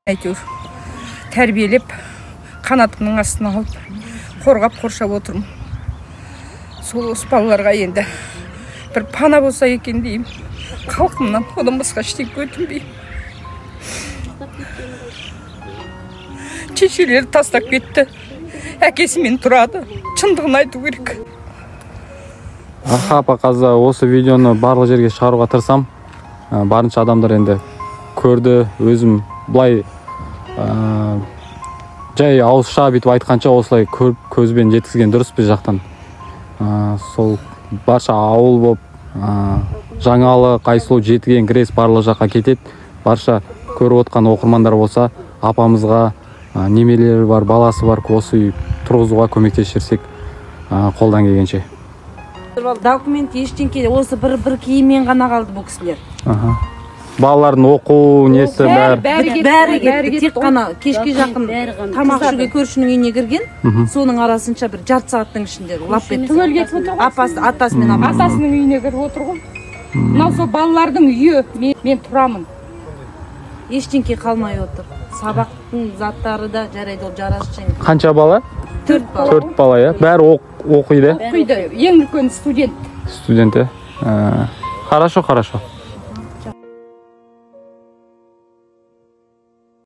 Әйтеуір тәрбиелеп, қанатымның астына алып, қорғап қоршап отырмын. Сол осы балаларға енді бір пана болса екен деймін. Халқымнан одан басқа ештеңе өтінбеймін. Шешелері тастап кетті. Әкесімен тұрады. Шындығын айту керек. Апа қаза осы видеоны барлық жерге шығаруға тырысам. Барынша адамдар енді көрді, өзім былай жай ауызша бүйтіп айтқанша осылай көріп көзбен жеткізген дұрыс біз жақтан. Сол барша ауыл болып, Жаңалы, Қайсылу, Жетіген, Грес барлық жаққа кетеді. Барша көріп отқан оқырмандар болса, апамызға немелері бар, баласы бар, осы үй тұрғызуға көмектесерсек қолдан келгенше. Документ ештеңке осы бір киіммен ғана қалды бұл кісілер. Балалардың оқу несі бәрі тек қана кешке жақын тамақ ішуге көршінің үйіне кірген. Соның арасынша бір жарты сағаттың ішінде лап кетті. Атасының үйіне кіріп отырғым. Мынау сол балалардың үйі, мен тұрамын. Ештеңке қалмай отыр. Сабақтың заттары да жарайды, ол жарасшы. Қанша бала? 4 бала, я? Бәрі оқиды? Оқиды. Ең үлкен студент. Студенті. Хорошо.